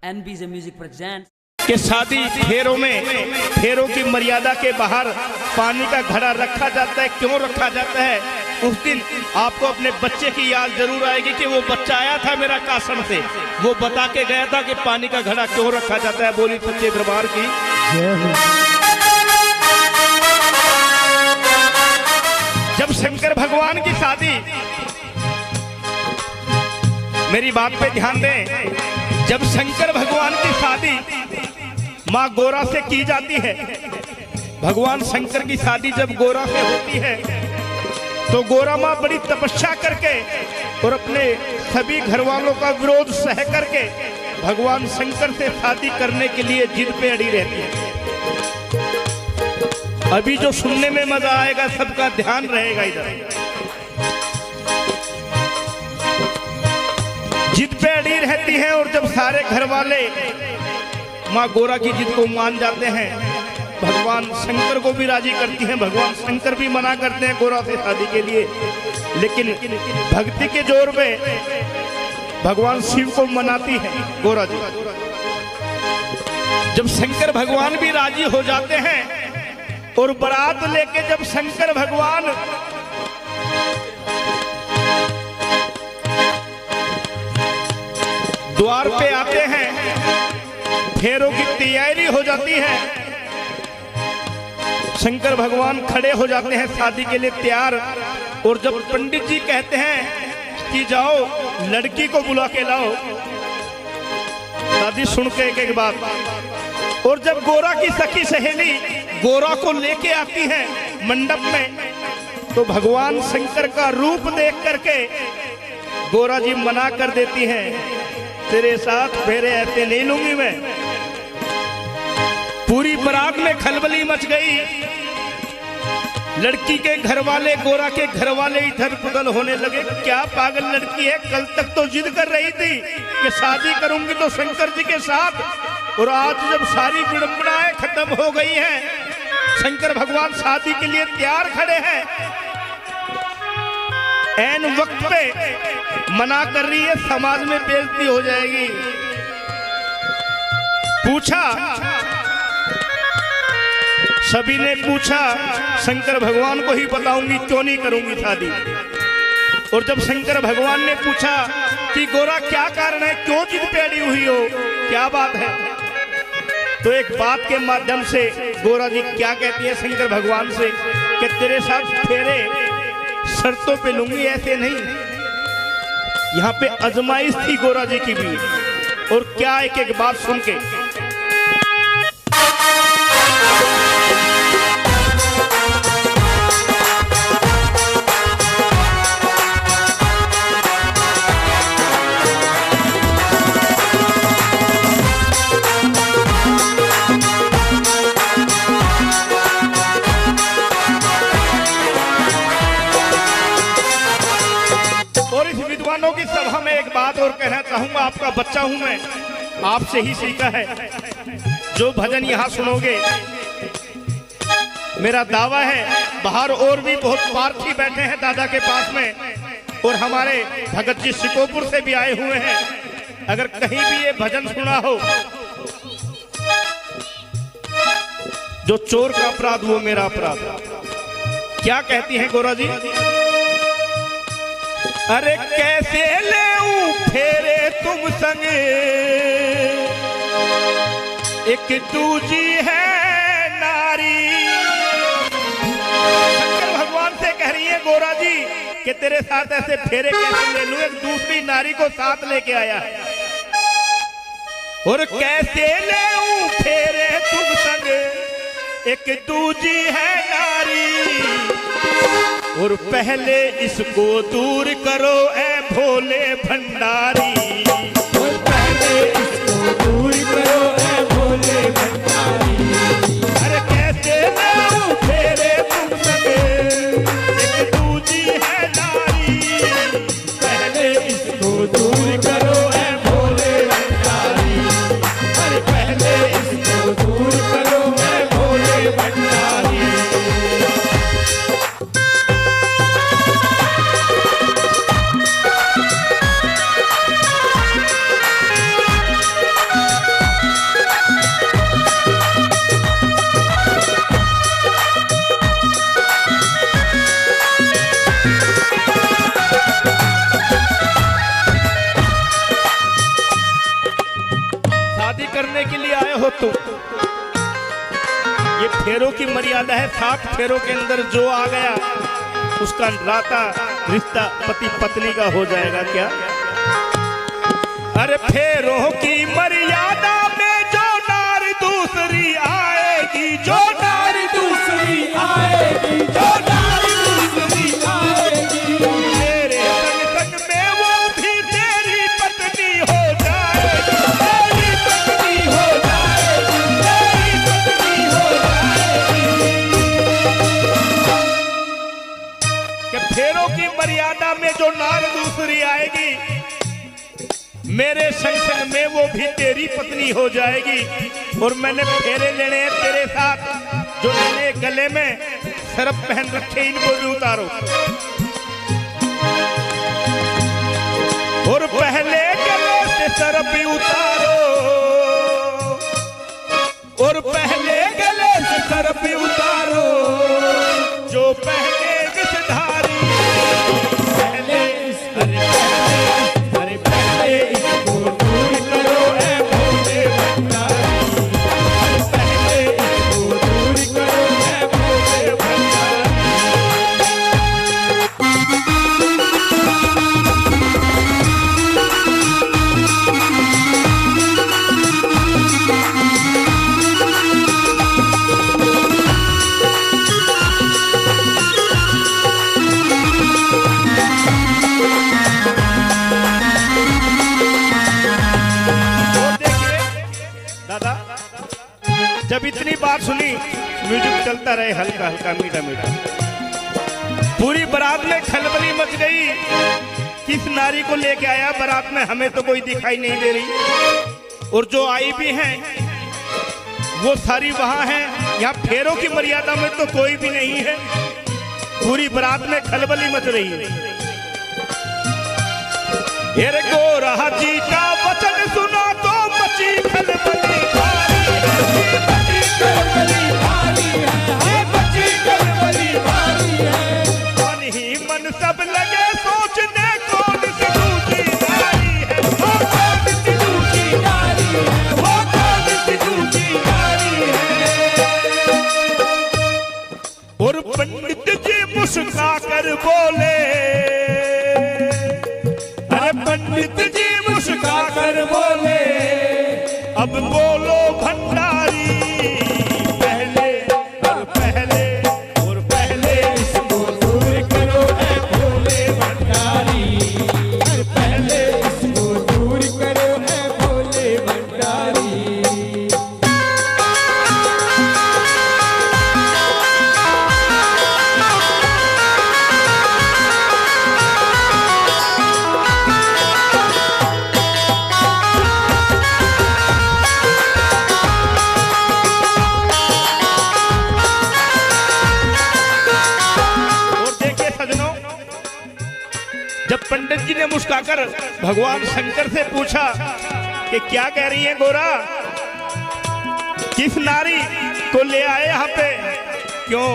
NBJ Music presents कि शादी फेरों की मर्यादा के बाहर पानी का घड़ा रखा जाता है। क्यों रखा जाता है? उस दिन आपको अपने बच्चे की याद जरूर आएगी कि वो बच्चा आया था मेरा कासम से, वो बता के गया था कि पानी का घड़ा क्यों रखा जाता है। बोली सच्चे दरबार की। जब शंकर भगवान की शादी, मेरी बात पे ध्यान दें, जब शंकर भगवान की शादी माँ गोरा से की जाती है, भगवान शंकर की शादी जब गोरा से होती है तो गोरा माँ बड़ी तपस्या करके और अपने सभी घर वालों का विरोध सह करके भगवान शंकर से शादी करने के लिए जिद पे अड़ी रहती है। अभी जो सुनने में मजा आएगा सबका ध्यान रहेगा इधर। जिद पे अड़ी रहती है और जब सारे घर वाले माँ गोरा की जिद को मान जाते हैं, भगवान शंकर को भी राजी करती हैं। भगवान शंकर भी मना करते हैं गोरा से शादी के लिए, लेकिन भक्ति के जोर पे भगवान शिव को मनाती है गोरा जी। जब शंकर भगवान भी राजी हो जाते हैं और बारात लेके जब शंकर भगवान द्वार पे आते हैं, फेरों की तैयारी हो जाती है, शंकर भगवान खड़े हो जाते हैं शादी के लिए तैयार। और जब पंडित जी कहते हैं कि जाओ लड़की को बुला के लाओ, शादी सुन के एक बात। और जब गोरा की सखी सहेली गोरा को लेके आती है मंडप में, तो भगवान शंकर का रूप देख करके गोरा जी मना कर देती हैं, तेरे साथ फेरे ऐसे नहीं लूंगी मैं। पूरी बारात में खलबली मच गई। लड़की के घर वाले, गोरा के घर वाले इधर उधर होने लगे। क्या पागल लड़की है, कल तक तो जिद कर रही थी कि शादी करूंगी तो शंकर जी के साथ, और आज जब सारी विडंबनाएं खत्म हो गई हैं, शंकर भगवान शादी के लिए तैयार खड़े हैं, ऐन वक्त पे मना कर रही है, समाज में बेइज्जती हो जाएगी। पूछा, सभी ने पूछा, शंकर भगवान को ही बताऊंगी, क्यों नहीं करूंगी शादी। और जब शंकर भगवान ने पूछा कि गोरा क्या कारण है, क्यों जिद पे अड़ी हुई हो, क्या बात है, तो एक बात के माध्यम से गोरा जी क्या कहती है शंकर भगवान से कि तेरे साथ फेरे शर्तों पे लूंगी, ऐसे नहीं। यहाँ पे अजमाइश थी गोरा जी की भी। और क्या एक एक बात सुन के की सभा में एक बात और कहना चाहूंगा। आपका बच्चा हूं मैं, आपसे ही सीखा है। जो भजन यहां सुनोगे, मेरा दावा है बाहर और भी बहुत पार्थी बैठे हैं दादा के पास में, और हमारे भगत जी सिकोपुर से भी आए हुए हैं। अगर कहीं भी ये भजन सुना हो, जो चोर का अपराध वो मेरा अपराध। क्या कहती है गोरा जी? अरे कैसे लेऊं फेरे तुम संग, एक दूजी है नारी। शंकर भगवान से कह रही है गोरा जी कि तेरे साथ ऐसे फेरे कैसे ले लूं, एक दूसरी नारी को साथ लेके आया है। और कैसे लेऊं फेरे तुम संग, एक दूजी है नारी। और पहले इसको दूर करो ऐ भोले भंडारी, और पहले इसको दूर करो ऐ भोले भंडारी। अरे कैसे लाऊं फेरे तुम संग, एक दूजी है नारी। पहले इसको दूर करो ऐ भोले भंडारी। अरे पहले इसको दूर करो ऐ भोले भंडारी। मर्यादा है, 7 फेरों के अंदर जो आ गया उसका नाता रिश्ता पति पत्नी का हो जाएगा क्या? अरे फेरों की मर्यादा में जो नार दूसरी आएगी, जो नार दूसरी आएगी, जो नार दूसरी आएगी, तेरे संग संग में वो भी तेरी पत्नी हो जाएगी, तेरी पत्नी हो जाएगी, तेरी पत्नी हो जाएगी। कि फेरों की मर्यादा में जो नार दूसरी आएगी, मेरे संग संग में वो भी तेरी पत्नी हो जाएगी। और मैंने फेरे लेने हैं तेरे साथ, जो मैंने गले में सरप पहन रखे इनको भी उतारो। और पहले गले से सरप उतारो, और पहले गले से सरप उतारो, जो पहले विषधारी, पहले अरे पहले इसको दूर करो ऐ भोले भंडारी, पहले इसको दूर करो ऐ भोले भंडारी। जब इतनी बात सुनी, म्यूजिक चलता रहे हल्का हल्का मीठा मीठा, पूरी बारात में खलबली मच गई। किस नारी को लेके आया बारात में, हमें तो कोई दिखाई नहीं दे रही, और जो आई भी हैं वो सारी वहां हैं। यहाँ फेरों की मर्यादा में तो कोई भी नहीं है, पूरी बारात में खलबली मच रही है। ये गोरा जी का वचन सुना तो मची खलबली, बची करबली भारी है, हे बची करबली भारी है। मन ही मन सब लगे सोचने कौन सी दूसरी नारी है, वो कौन सी दूसरी नारी है, वो कौन सी दूसरी नारी है। और पंडित जी मुस्कुरा कर बोले, अरे पंडित जी मुस्कुरा कर बोले, अब बोलो भंडारी, पहले और पहले और पहले इसको दूर करो ऐ भोले भंडारी, पहले इसको दूर करो ऐ भोले भंडारी। जब पंडित जी ने मुस्कुराकर भगवान शंकर से पूछा कि क्या कह रही है गोरा, किस नारी को ले आए यहाँ पे, क्यों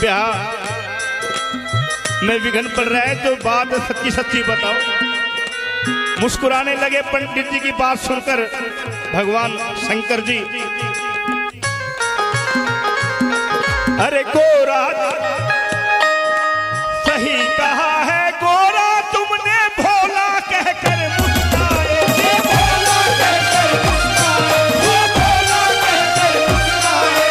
ब्याह में विघ्न पड़ रहा है, जो बात सच्ची सच्ची बताओ। मुस्कुराने लगे पंडित जी की बात सुनकर भगवान शंकर जी। अरे गोरा सही कहा है गोरा, तुमने भोला कहकर मुस्कुराए, भोला कहकर मुस्कुराए, वो भोला कहकर मुस्कुराए।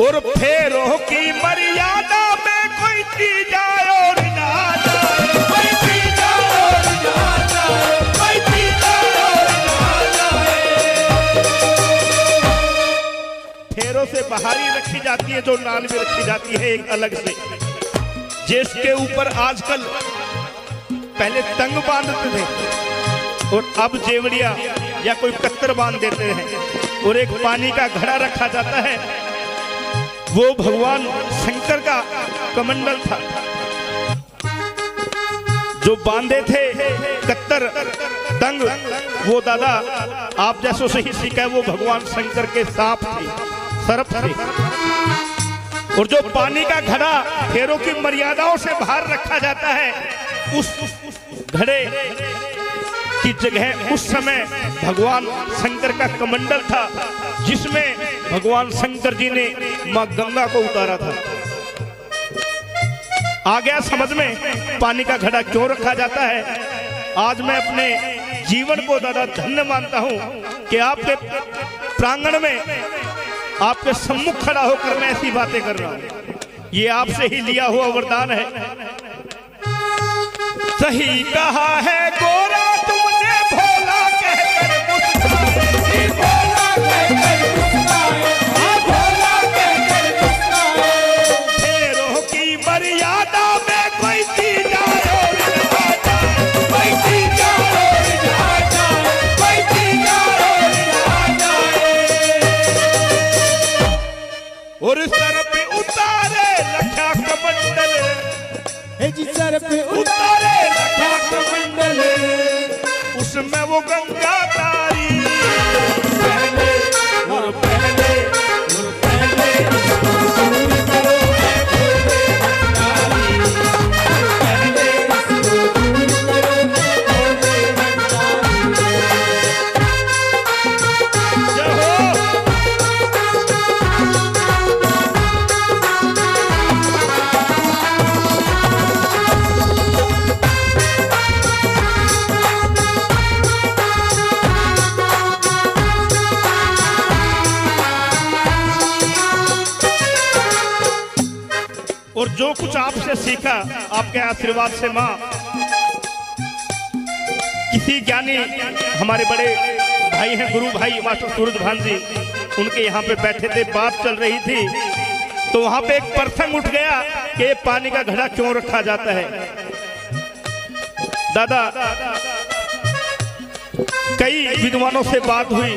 और फेरों की मर्यादा में कोई दी जाए और ना जाए, कोई दी जाए और ना जाए, कोई दी जाए और ना जाए। फेरों से बाहरी रखी जाती है, जो नाल में रखी जाती है एक अलग से, जिसके ऊपर आजकल पहले तंग बांधते थे और अब जेवड़िया या कोई कत्तर बांध देते हैं, और एक पानी का घड़ा रखा जाता है। वो भगवान शंकर का कमंडल था, जो बांधे थे कत्तर तंग, वो दादा आप जैसों से ही सीखा है, वो भगवान शंकर के सांप थे, सर्प थे। और जो पानी का घड़ा फेरों की मर्यादाओं से बाहर रखा जाता है, उस घड़े की जगह उस समय भगवान शंकर का कमंडल था, जिसमें भगवान शंकर जी ने मां गंगा को उतारा था। आ गया समझ में पानी का घड़ा क्यों रखा जाता है। आज मैं अपने जीवन को दादा धन्य मानता हूं कि आपके प्रांगण में, आपके सम्मुख खड़ा होकर मैं ऐसी बातें कर रहा हूं। ये आपसे ही लिया हुआ वरदान है। सही कहा है गोरा तुमने, भोला कहकर मुस्कुराए, भोला कहकर मुस्कुराए, हाँ भोला कहकर मुस्कुराए। ढेरों की मर्यादा में कोई चीज आए और आ जाए, कोई चीज आए और आ जाए, कोई चीज आए और आ जाए। और सर पे उतारे लखा कमंडल, जी सर पे उतारे लखा कमंडल, उसमें वो गंगा तारी। पहले और पहले और पहले दूर करो है भोले भंडारी, पहले इसको दूर करो है भोले भंडारी। जय हो। और जो कुछ आपसे सीखा, आपके आशीर्वाद से माँ, किसी ज्ञानी हमारे बड़े भाई हैं, गुरु भाई मास्टर सूरज भान जी, उनके यहाँ पे बैठे थे, बात चल रही थी, तो वहां पे एक प्रसंग उठ गया कि ये पानी का घड़ा क्यों रखा जाता है। दादा कई विद्वानों से बात हुई,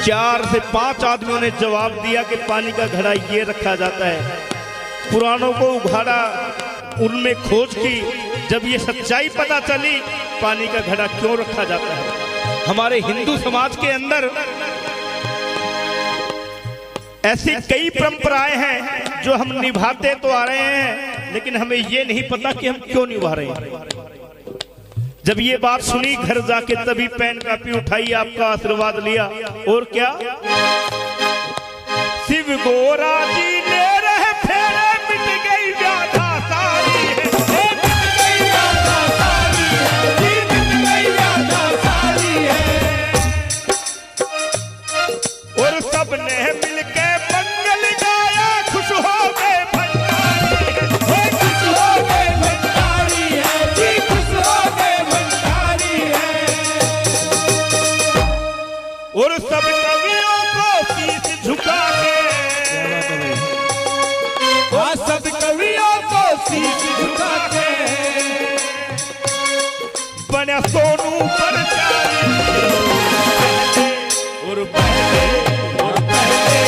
4 से 5 आदमियों ने जवाब दिया कि पानी का घड़ा ये रखा जाता है। पुराणों को उघाड़ा, उनमें खोज की, जब ये सच्चाई पता चली पानी का घड़ा क्यों रखा जाता है। हमारे हिंदू समाज के अंदर ऐसी कई परंपराएं हैं जो हम निभाते तो आ रहे हैं, लेकिन हमें ये नहीं पता कि हम क्यों निभा रहे हैं। जब ये बात सुनी घर जाके तभी पेन कापी उठाई, आपका आशीर्वाद लिया। और क्या शिव गोरा जी ने रहे फेरे, मिट गई व्याधा सारी है, मिट गई व्याधा सारी है, जी मिट गई व्याधा सारी है। और सबने मिलके मंगल गाया, खुश हो गए भंडारी है, खुश हो गए भंडारी है, जी खुश हो गए भंडारी है। और सब कवियों को शीश झुका के, सब कवियों को शीश झुका के, बना सोनू पर चारी। और पहले और पहले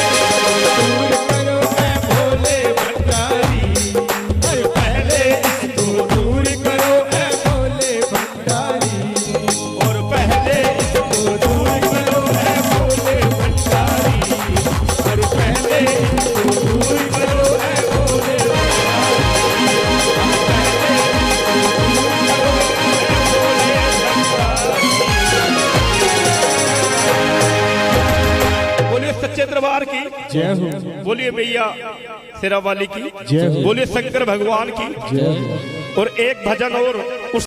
दूर करो है भोले भंडारी, और पहले इसको दूर करो है भोले भंडारी, और पहले इसको दूर करो है भोले भंडारी, और पहले इसको दूर करो है भोले बोलिए सच्चे दरबार की जय हो, बोलिए भैया शेरा वाली की जय हो। बोलिए शंकर भगवान की। जय हो। और एक भजन और उस